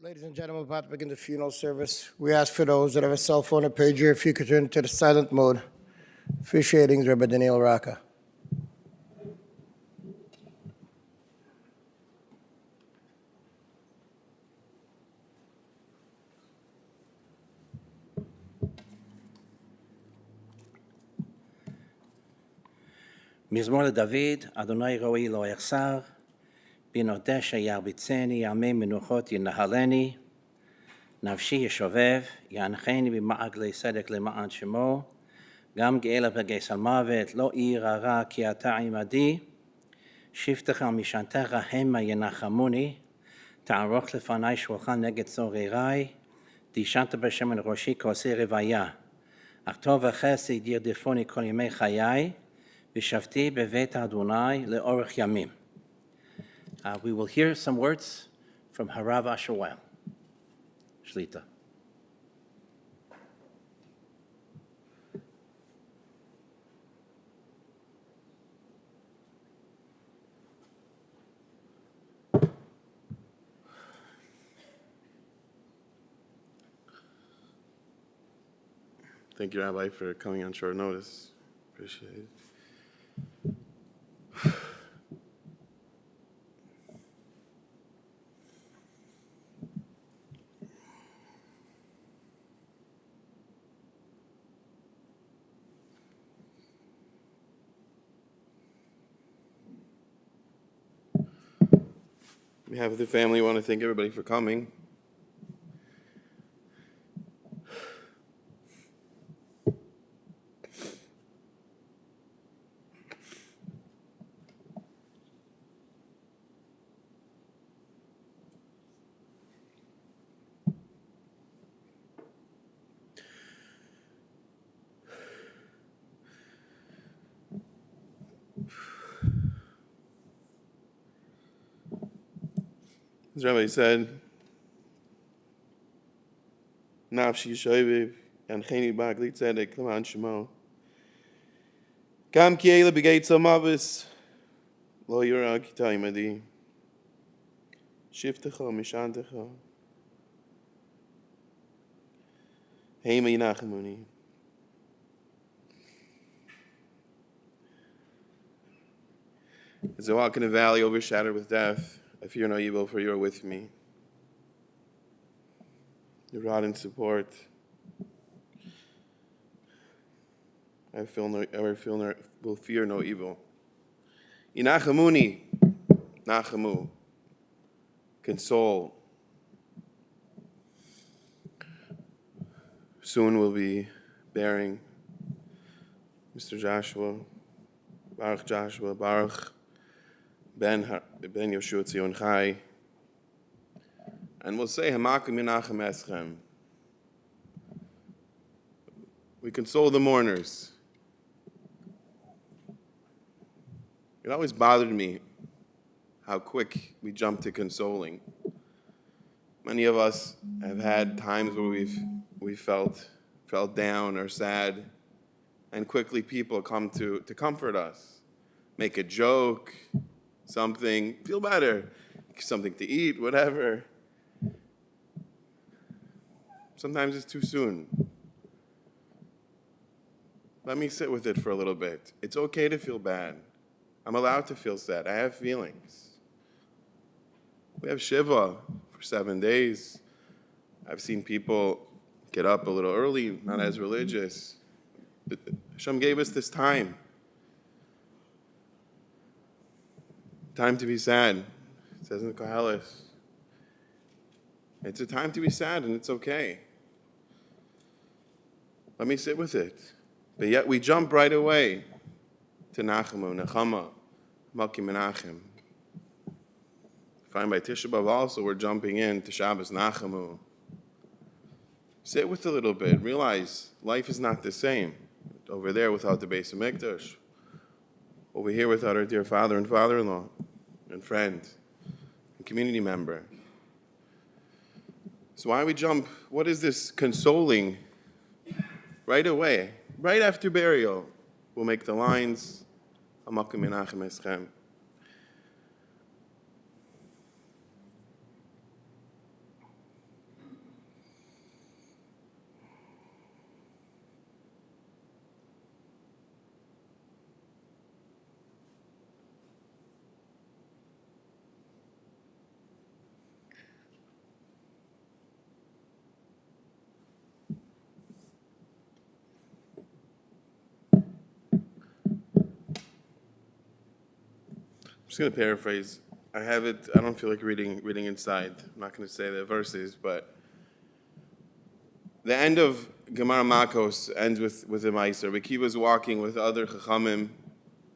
Ladies and gentlemen, we're about to begin the funeral service. We ask for those that have a cell phone or pager, if you could turn to the silent mode. Officiating is Rabbi Daniel Raka. מזמור לדוד, אדוני רואי לא אחסר, בנותש ירביצני, ימי מנוחות ינהלני, נפשי ישובב, ינחני במעגלי צדק למען שמו, גם גאלה בגייס על מוות, לא ירא כי אתה עמדי, שבטך משענתך המה ינחמוני, תערוך לפני שולחן נגד צורריי, דשנת בשמן ראשי כעושה רוויה, אך טוב וחסד ירדפוני כל ימי חיי, ושבתי בבית אדוני לאורך ימים. We will hear some words from Harav Asher Weil. Shlita. Thank you, Rabbi, for coming on short notice. Appreciate it. On behalf of the family, I want to thank everybody for coming. As Rabbi said, Nafshi Shoiviv, Yancheni Bagli Tzedek, Leman Shemo. Gam Kiela Begate Samavis, Lo Yura Kitaimadi, Shiftecha, Mishantecha, Hema Yinachemuni. As I walk in a valley overshadowed with death, I fear no evil, for you are with me. Your rod and support. I will fear no evil. Inachamuni, nachamu, console. Soon we'll be bearing Mr. Joshua, Barukh Joshua, Baruch Ben Yoshua Tzion Chai, and we'll say Hamakim Menachem Eschem. We console the mourners. It always bothered me how quick we jump to consoling. Many of us have had times where we've felt down or sad, and quickly people come to comfort us, make a joke, something, feel better, something to eat, whatever. Sometimes it's too soon. Let me sit with it for a little bit. It's okay to feel bad. I'm allowed to feel sad. I have feelings. We have Shiva for 7 days. I've seen people get up a little early, not as religious. But Hashem gave us this time. Time to be sad. It says in the Koheles. It's a time to be sad, and it's okay. Let me sit with it. But yet we jump right away to Nachamu, Nechama, Malki Menachem. Find by Tisha B'Av also we're jumping in to Shabbos Nachamu. Sit with a little bit. Realize life is not the same. Over there without the Beis HaMikdash. Over here without our dear father and father-in-law and friend and community member. So why we jump? What is this consoling? Right away, right after burial, we'll make the lines. Hamakim Menachem Eschem. just going to paraphrase. I have it. I don't feel like reading inside. I'm not going to say the verses, but the end of Gemara Makos ends with a Meiser. Rabbi Akiva is walking with other Chachamim,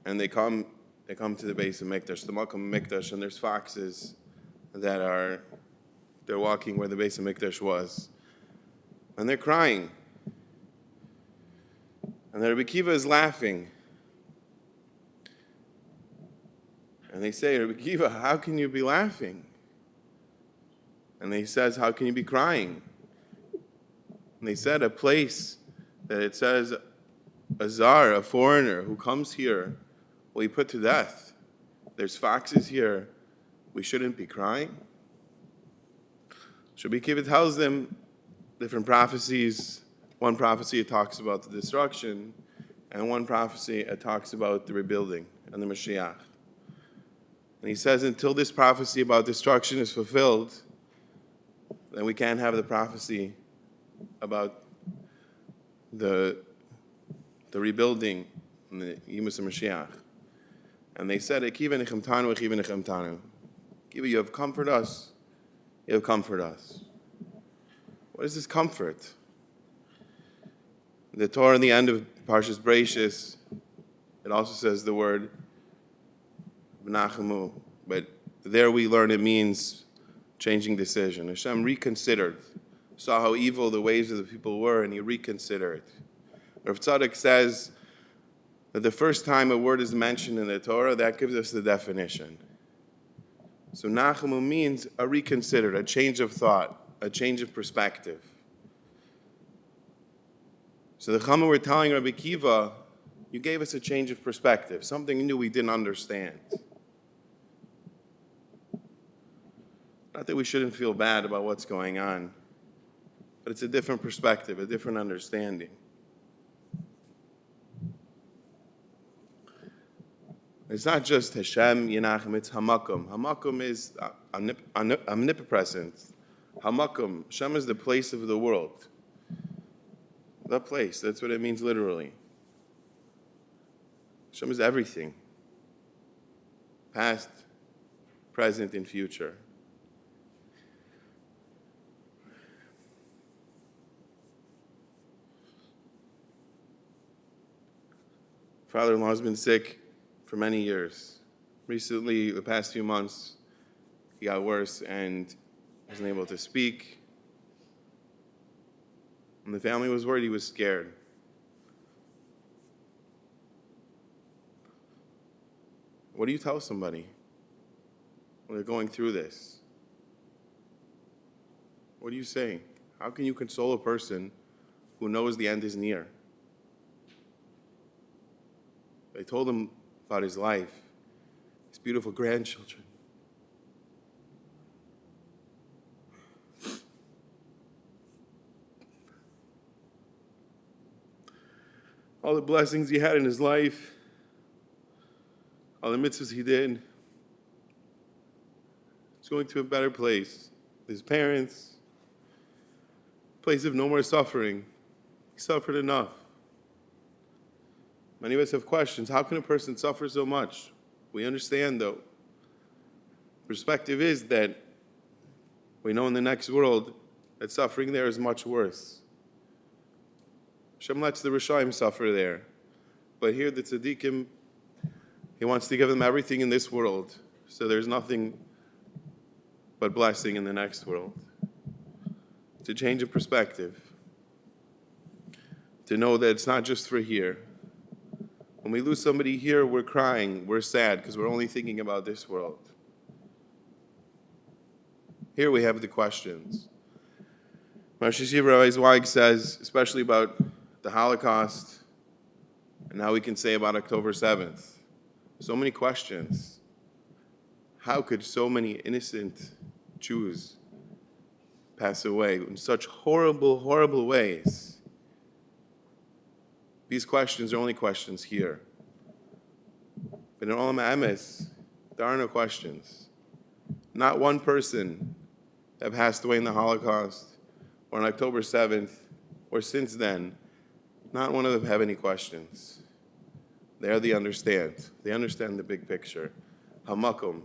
and they come to the base of Mikdash, the Makom Mikdash, and there's foxes they're walking where the base of Mikdash was, and they're crying, and the Rabbi Akiva is laughing. And they say, Rabbi Akiva, how can you be laughing? And he says, how can you be crying? And they said, a place that it says a czar, a foreigner who comes here, will be put to death. There's foxes here. We shouldn't be crying. Rabbi Akiva tells them different prophecies. One prophecy, it talks about the destruction, and one prophecy, it talks about the rebuilding and the Mashiach. And he says, until this prophecy about destruction is fulfilled, then we can't have the prophecy about the rebuilding and the Yimus of Mashiach. And they said, Akiva nechemtanu, Akiva nechemtanu. Akiva, you have comforted us. You have comforted us. What is this comfort? The Torah in the end of Parshas Bereishis, it also says the word V'nachamu, but there we learn it means changing decision. Hashem reconsidered, saw how evil the ways of the people were, and he reconsidered. Rav Tzadok says that the first time a word is mentioned in the Torah, that gives us the definition. So Nachamu means a reconsidered, a change of thought, a change of perspective. So the Chama were telling Rabbi Akiva, you gave us a change of perspective, something new we didn't understand. Not that we shouldn't feel bad about what's going on, but it's a different perspective, a different understanding. It's not just Hashem, Yenachem, it's Hamakum. Hamakum is omnipresent. Hamakum, Hashem is the place of the world. The place, that's what it means literally. Hashem is everything. Past, present, and future. Father-in-law has been sick for many years. Recently, the past few months, he got worse and wasn't able to speak. And the family was worried, he was scared. What do you tell somebody when they're going through this? What do you say? How can you console a person who knows the end is near? They told him about his life, his beautiful grandchildren. All the blessings he had in his life, all the mitzvahs he did. He's going to a better place. His parents, a place of no more suffering. He suffered enough. Many of us have questions. How can a person suffer so much? We understand, though. Perspective is that we know in the next world that suffering there is much worse. Hashem lets the Rishaim suffer there. But here the Tzaddikim, he wants to give them everything in this world. So there's nothing but blessing in the next world. It's a change of perspective. To know that it's not just for here. When we lose somebody here, we're crying, we're sad, because we're only thinking about this world. Here we have the questions. Rosh Yeshiva Rabbi Zweig says, especially about the Holocaust, and now we can say about October 7th. So many questions. How could so many innocent Jews pass away in such horrible, horrible ways? These questions are only questions here. But in Olam HaEmes, there are no questions. Not one person that passed away in the Holocaust, or on October 7th, or since then, not one of them have any questions. They understand. They understand the big picture. hamakom.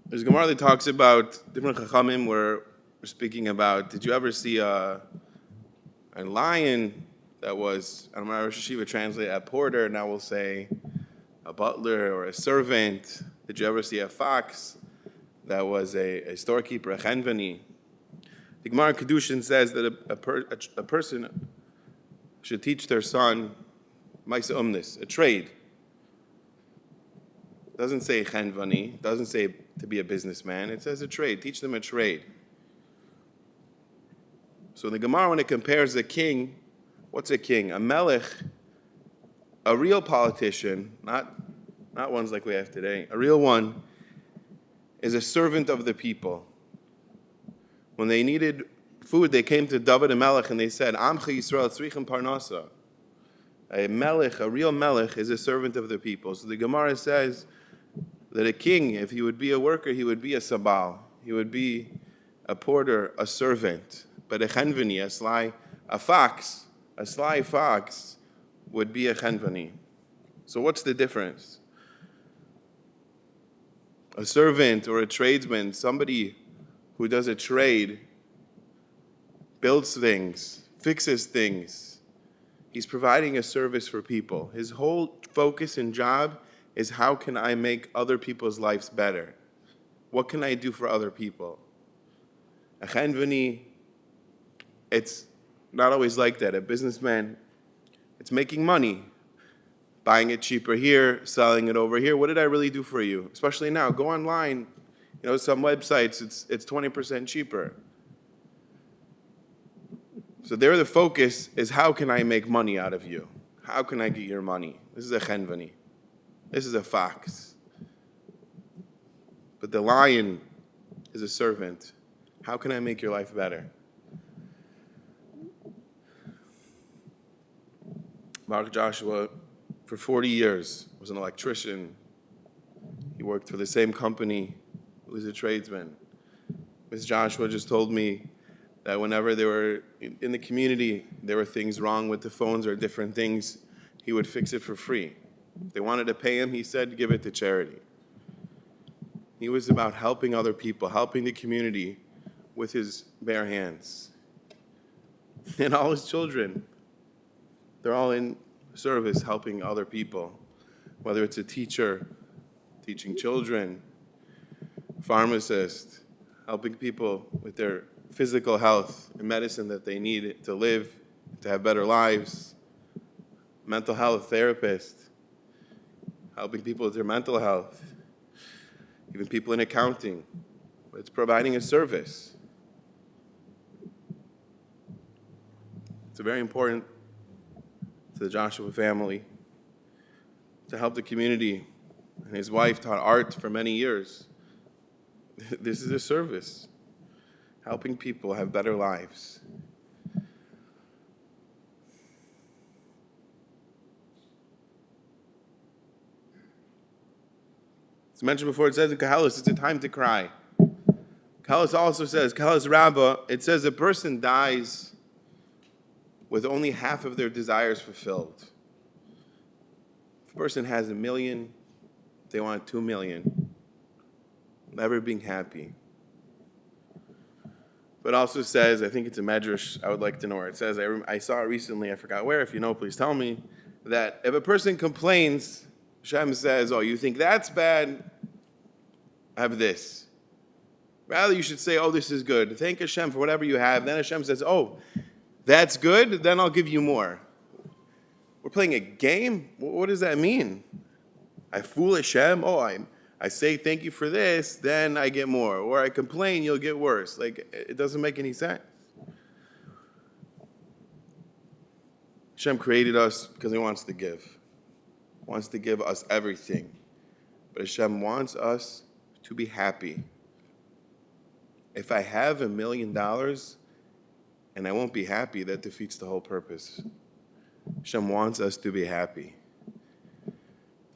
There's a Gemara that talks about different chachamim where we're speaking about, did you ever see a lion that was, I don't remember, Rosh Hashiva translate a porter, now we'll say a butler or a servant. Did you ever see a fox that was a storekeeper, a chenveni? The Gemara in Kedushin says that a person should teach their son Maisa Umnis, a trade. It doesn't say chenvani, doesn't say to be a businessman, it says a trade. Teach them a trade. So in the Gemara, when it compares a king, what's a king? A melech, a real politician, not ones like we have today, a real one, is a servant of the people. When they needed food, they came to David and Melech and they said, Amcha Yisrael tzrichem parnasa. A melech, a real melech, is a servant of the people. So the Gemara says that a king, if he would be a worker, he would be a sabal. He would be a porter, a servant. But a chenveni, a sly fox, would be a chenveni. So what's the difference? A servant or a tradesman, somebody who does a trade, builds things, fixes things. He's providing a service for people. His whole focus and job is how can I make other people's lives better? What can I do for other people? A chenveni, it's not always like that. A businessman, it's making money. Buying it cheaper here, selling it over here. What did I really do for you? Especially now, go online. Some websites, it's 20% cheaper. So there the focus is how can I make money out of you? How can I get your money? This is a chenveni. This is a fox. But the lion is a servant. How can I make your life better? Barukh Joshua, for 40 years, was an electrician. He worked for the same company. He was a tradesman. Ms. Joshua just told me that whenever they were in the community, there were things wrong with the phones or different things, he would fix it for free. If they wanted to pay him, he said, give it to charity. He was about helping other people, helping the community with his bare hands. And all his children, they're all in service helping other people, whether it's a teacher, teaching children, pharmacist, helping people with their physical health and medicine that they need to live, to have better lives, mental health therapist, helping people with their mental health, even people in accounting. It's providing a service. It's very important to the Joshua family to help the community. And his wife taught art for many years. This is a service, helping people have better lives. It's mentioned before, it says in Kahalis, it's a time to cry. Kahalis also says, Kahalis Rabbah, it says a person dies with only half of their desires fulfilled. If a person has $1 million, they want $2 million. Never being happy. But also says, I think it's a medrash, I would like to know where it says, I saw it recently, I forgot where, if you know, please tell me, that if a person complains, Hashem says, oh, you think that's bad? Have this. Rather, you should say, oh, this is good. Thank Hashem for whatever you have. Then Hashem says, oh, that's good? Then I'll give you more. We're playing a game? What does that mean? I fool Hashem? Oh, I say thank you for this, then I get more. Or I complain, you'll get worse. Like, it doesn't make any sense. Hashem created us because he wants to give. He wants to give us everything. But Hashem wants us to be happy. If I have $1 million, and I won't be happy, that defeats the whole purpose. Hashem wants us to be happy.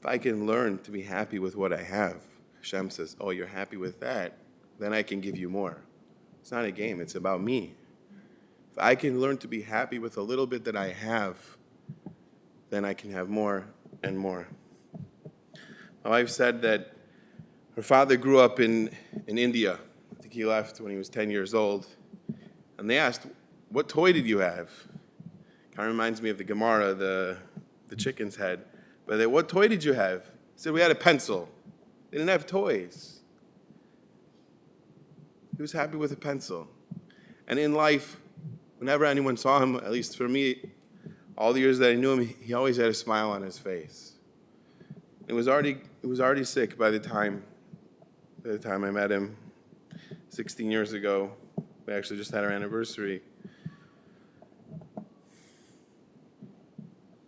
If I can learn to be happy with what I have, Hashem says, oh, you're happy with that? Then I can give you more. It's not a game, it's about me. If I can learn to be happy with a little bit that I have, then I can have more and more. My wife said that her father grew up in India. I think he left when he was 10 years old. And they asked, what toy did you have? Kind of reminds me of the Gemara, the chicken's head. But what toy did you have? He said, we had a pencil. They didn't have toys. He was happy with a pencil. And in life, whenever anyone saw him, at least for me, all the years that I knew him, he always had a smile on his face. He was already sick by the time I met him 16 years ago. We actually just had our anniversary.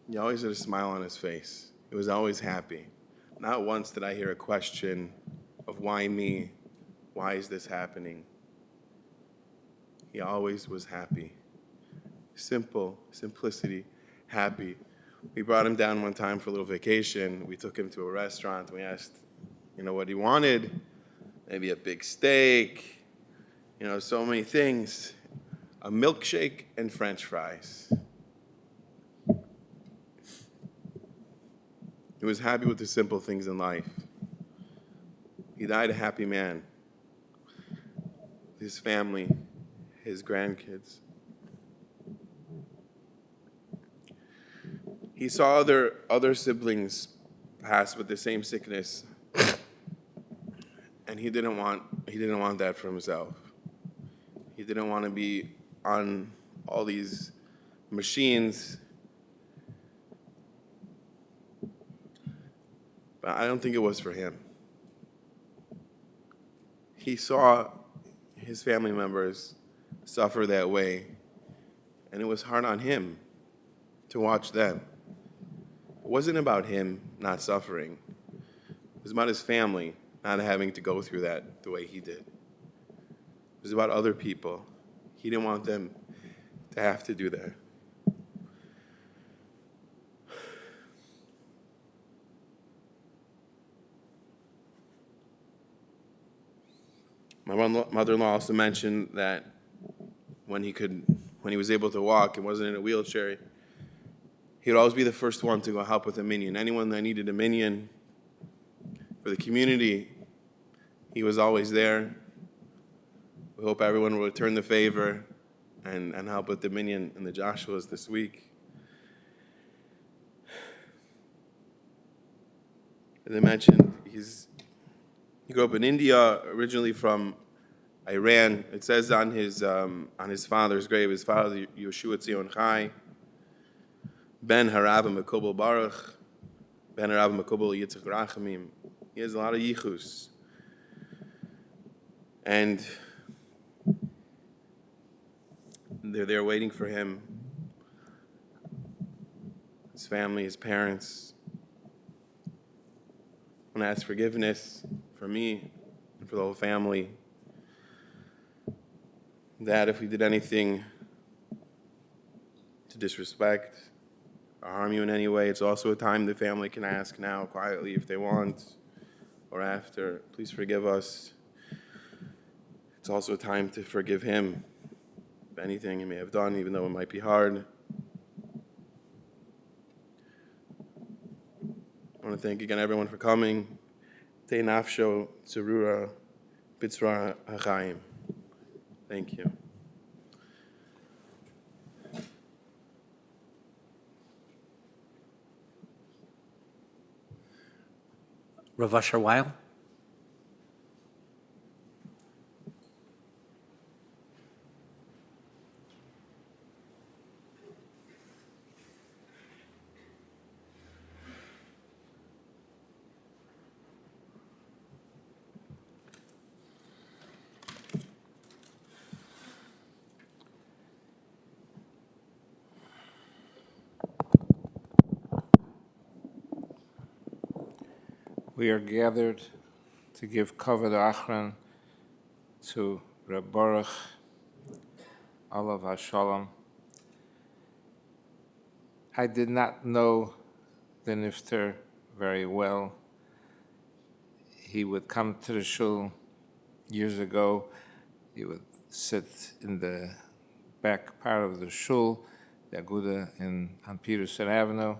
He always had a smile on his face. He was always happy. Not once did I hear a question of why me? Why is this happening? He always was happy. Simple, simplicity, happy. We brought him down one time for a little vacation. We took him to a restaurant. We asked, what he wanted. Maybe a big steak, so many things. A milkshake and French fries. He was happy with the simple things in life. He died a happy man. His family, his grandkids. He saw other siblings pass with the same sickness, and he didn't want that for himself. He didn't want to be on all these machines. But I don't think it was for him. He saw his family members suffer that way, and it was hard on him to watch them. It wasn't about him not suffering. It was about his family not having to go through that the way he did. It was about other people. He didn't want them to have to do that. My mother-in-law also mentioned that when he was able to walk and wasn't in a wheelchair, he would always be the first one to go help with a minyan. Anyone that needed a minyan for the community, he was always there. We hope everyone will return the favor and help with the minyan and the Joshuas this week. As I mentioned, he grew up in India, originally from Iran. It says on his father's grave, his father, Yoshua Tzion Chai, Ben Harav Mekubal Baruch, Ben Harav Mekubal Yitzchak Rachamim. He has a lot of yichus. And they're there waiting for him. His family, his parents. I want to ask forgiveness for me and for the whole family. That if we did anything to disrespect or harm you in any way, it's also a time the family can ask now quietly if they want or after, please forgive us. It's also a time to forgive him if anything he may have done, even though it might be hard. I want to thank again everyone for coming. Tei nafsho tzurura bitzra hachayim. Thank you. Rav Asher Weil. We are gathered to give kavod achron to Reb Baruch Olav HaShalom. I did not know the Nifter very well. He would come to the shul years ago. He would sit in the back part of the shul, the Aguda on Peterson Avenue.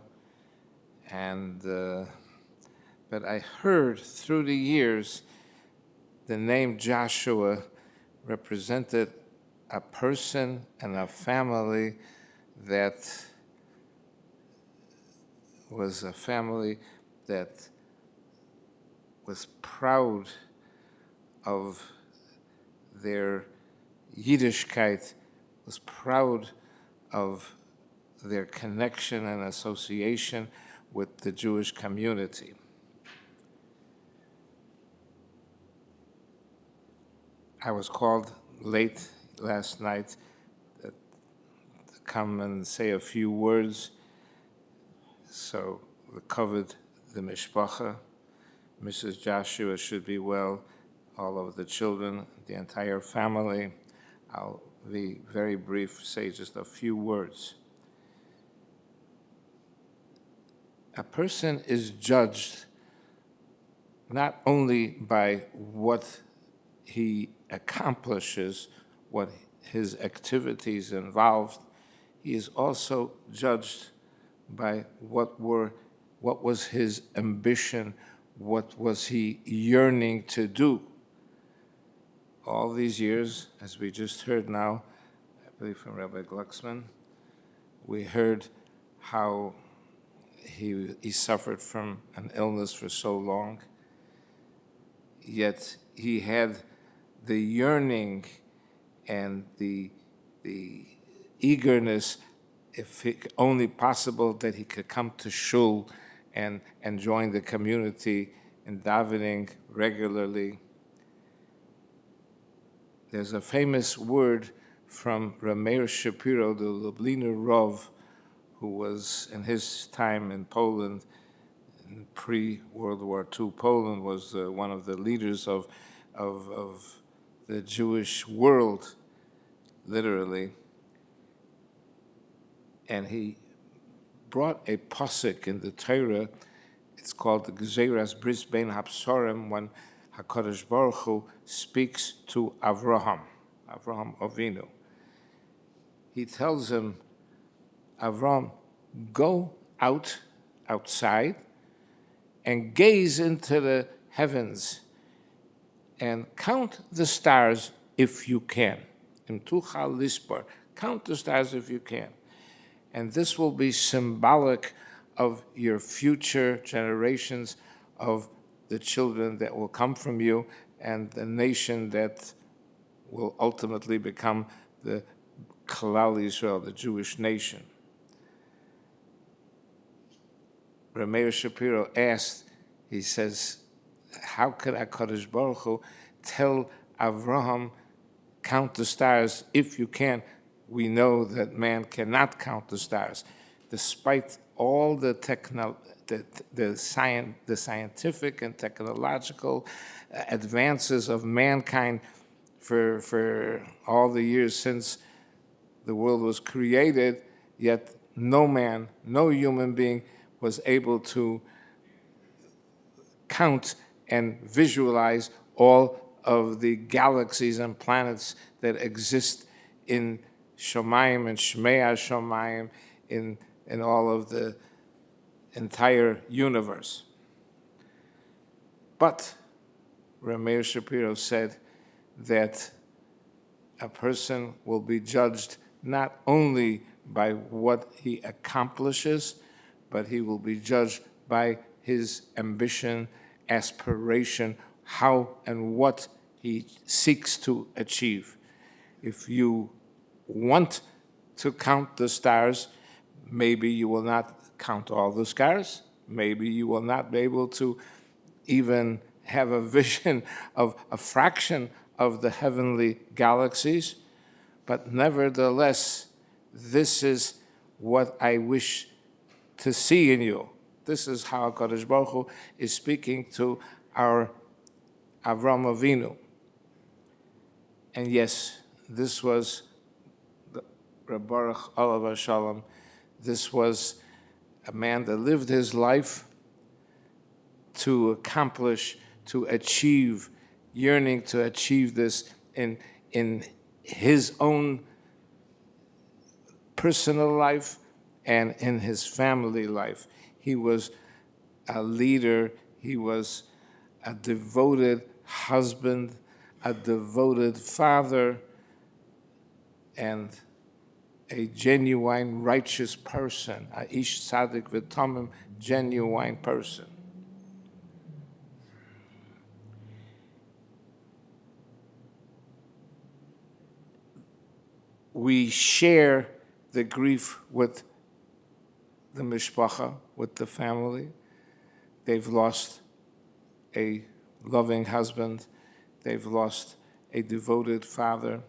And but I heard through the years the name Joshua represented a person and a family that was a family that was proud of their Yiddishkeit, was proud of their connection and association with the Jewish community. I was called late last night to come and say a few words. So we covered the mishpacha. Mrs. Joshua should be well, all of the children, the entire family. I'll be very brief, say just a few words. A person is judged not only by what he accomplishes, what his activities involved, he is also judged by what was his ambition, what was he yearning to do. All these years, as we just heard now, I believe from Rabbi Glucksman, we heard how he suffered from an illness for so long, yet he had the yearning and the eagerness, if only possible, that he could come to shul and join the community in davening regularly. There's a famous word from Rameir Shapiro, the Lubliner Rav, who was in his time in Poland, in pre-World War II. Poland was one of the leaders of the Jewish world, literally. And he brought a pasuk in the Torah. It's called the Gezeras Bris Ben Hapsorim, when HaKadosh Baruch Hu speaks to Avraham Avinu. He tells him, Avraham, go outside, and gaze into the heavens and count the stars if you can. Imtuchal lispar, count the stars if you can. And this will be symbolic of your future generations, of the children that will come from you, and the nation that will ultimately become the Klal Yisrael, the Jewish nation. Rameir Shapiro asked, he says, how could HaKadosh Baruch Hu tell Avraham, count the stars if you can? We know that man cannot count the stars. Despite all the scientific and technological advances of mankind for all the years since the world was created, yet no man, no human being was able to count and visualize all of the galaxies and planets that exist in Shomayim and Shmei HaShomayim, in all of the entire universe. But Rameir Shapiro said that a person will be judged not only by what he accomplishes, but he will be judged by his ambition, aspiration, how and what he seeks to achieve. If you want to count the stars, maybe you will not count all the stars. Maybe you will not be able to even have a vision of a fraction of the heavenly galaxies. But nevertheless, this is what I wish to see in you. This is how HaKadosh Baruch Hu is speaking to our Avraham Avinu. And yes, this was Reb Baruch Olav Shalom. This was a man that lived his life to accomplish, to achieve, yearning to achieve this in his own personal life and in his family life. He was a leader, he was a devoted husband, a devoted father, and a genuine righteous person, a ish tzaddik v'tomim, genuine person. We share the grief with the mishpacha, with the family. They've lost a loving husband. They've lost a devoted father.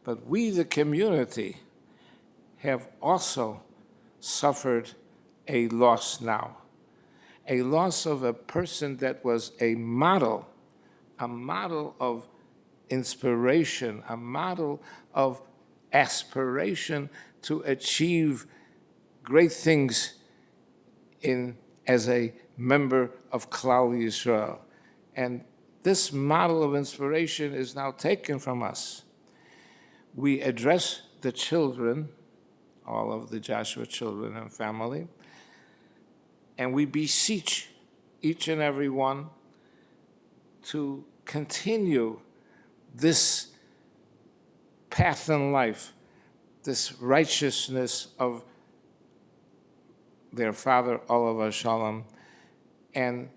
But we, the community, have also suffered a loss now. A loss of a person that was a model of inspiration, a model of aspiration to achieve great things as a member of Klal Yisrael. And this model of inspiration is now taken from us. We address the children, all of the Joshua children and family, and we beseech each and every one to continue this path in life, this righteousness of their father, Olav Shalom, and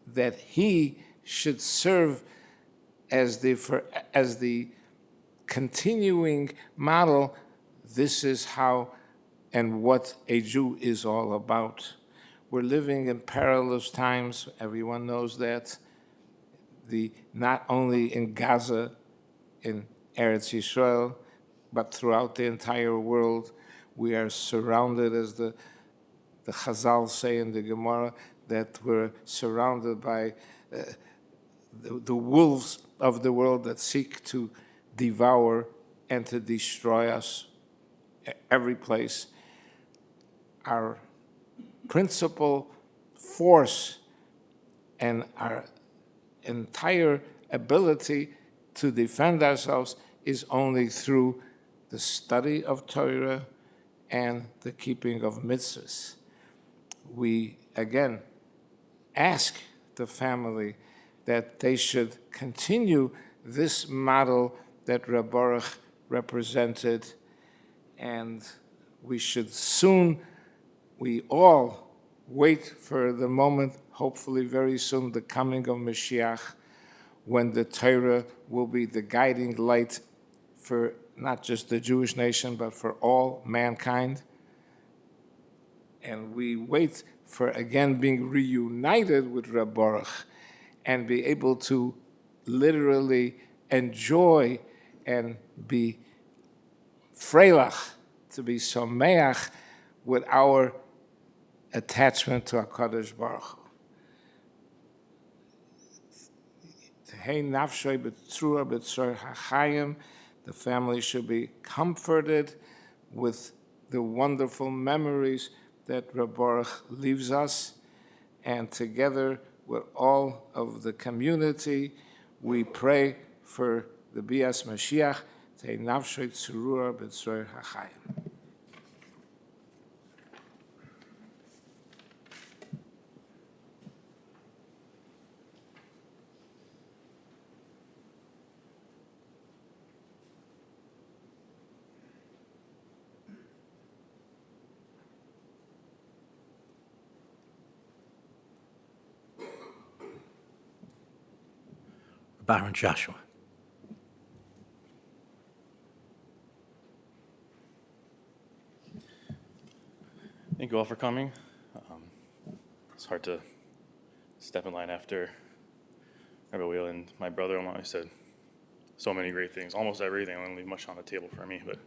that he should serve as the continuing model. This is how and what a Jew is all about. We're living in perilous times. Everyone knows that. Not only in Gaza, in Eretz Yisrael, but throughout the entire world, we are surrounded, as the Chazal say in the Gemara, that we're surrounded by the wolves of the world that seek to devour and to destroy us every place. Our principal force and our entire ability to defend ourselves is only through the study of Torah and the keeping of mitzvahs. We, again, ask the family that they should continue this model that Reb Baruch represented, and we should soon, we all wait for the moment, hopefully very soon, the coming of Mashiach, when the Torah will be the guiding light for not just the Jewish nation, but for all mankind. And we wait for, again, being reunited with Reb Baruch and be able to literally enjoy and be freilach, to be someach with our attachment to HaKadosh Baruch Hu. The family should be comforted with the wonderful memories that Reb Baruch leaves us, and together with all of the community, we pray for the Bias Mashiach, Tei Nafshay Tzurua B'Tzor HaChayim. Barukh Joshua. Thank you all for coming. It's hard to step in line after Rebbe Wheel and my brother-in-law. Said so many great things, almost everything. I didn't leave much on the table for me, but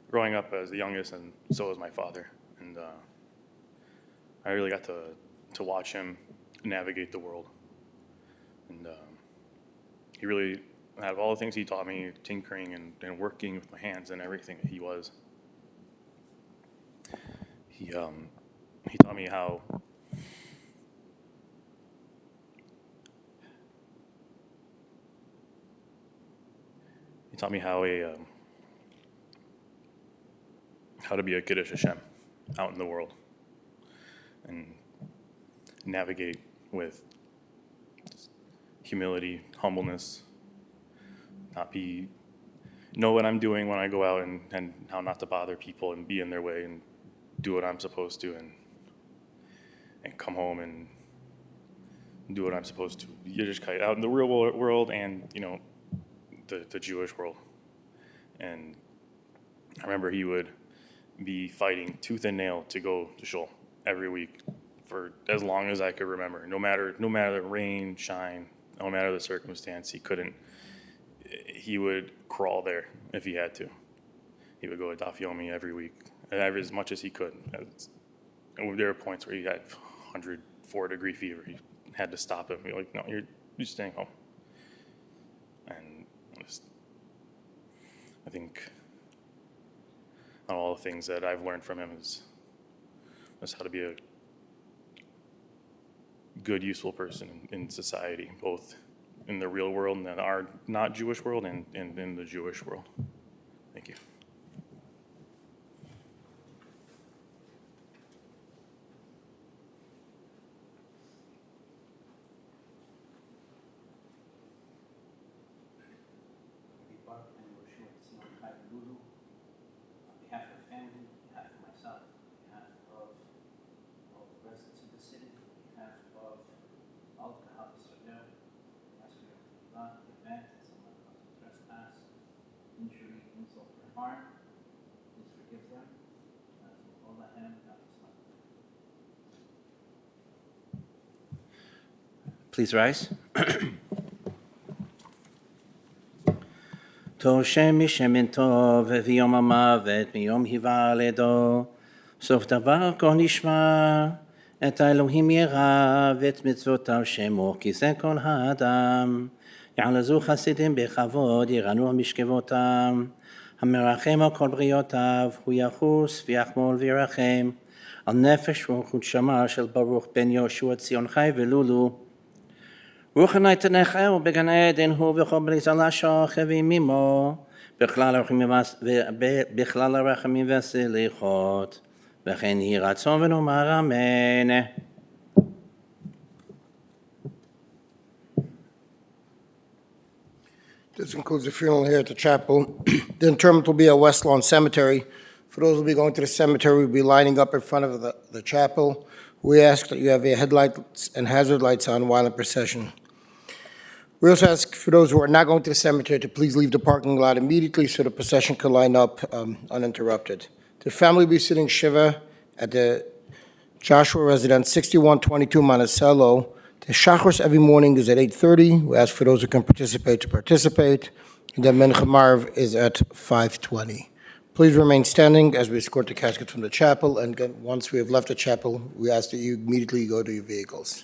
growing up as the youngest, and so was my father, and I really got to watch him navigate the world, and he really out of all the things he taught me, tinkering and working with my hands and everything, he taught me how how to be a Kiddush Hashem out in the world and navigate with humility, humbleness, know what I'm doing when I go out and how not to bother people and be in their way and do what I'm supposed to and come home and do what I'm supposed to. Yiddishkeit out in the real world and, the Jewish world. And I remember he would be fighting tooth and nail to go to shul every week for as long as I could remember. No matter the rain, shine, no matter the circumstance, he would crawl there if he had to. He would go to Daf Yomi every week, as much as he could. And there were points where he had 104-degree fever. He had to stop him. Be like, no, you're staying home. And I think all the things that I've learned from him is how to be a good, useful person in society, both in the real world and our not Jewish world and in the Jewish world. Thank you. Barukh Joshua, on behalf of the family, on behalf of myself, on behalf of all the residents of the city, on behalf of all of the Kahal Yisrael, ask for your not event, someone caused trespass, injury, insult, or harm. Please forgive them. All the hand, not the son. Please rise. תושם משמן טוב ויום המוות מיום היוולדו, סוף דבר כה נשמע, את האלוהים ירא ואת מצוותיו שמו, כי זה כל האדם. יעלזו חסידים בכבוד, ירנו משכבותם, המרחם על כל בריאותיו, הוא יחוס ויחמול וירחם, על נפש רוח ונשמה של ברוך בן יהושע ציון חי ולולו, רוחני תנחנו בגן עדן הוא וכל בלי זלה שוכב עמו בכלל הרחמים והסליחות, וכן יהי רצון ונאמר אמן. This concludes the funeral here at the chapel. The interment will be at West Lawn Cemetery. For those who will be going to the cemetery, we'll be lining up in front of the chapel. We ask that you have your headlights and hazard lights on while in procession. We also ask for those who are not going to the cemetery to please leave the parking lot immediately so the procession can line up uninterrupted. The family will be sitting Shiva at the Joshua residence, 6122 Monticello. The Shachris every morning is at 8:30. We ask for those who can participate to participate. And then Mincha Marv is at 5:20. Please remain standing as we escort the casket from the chapel. And again, once we have left the chapel, we ask that you immediately go to your vehicles.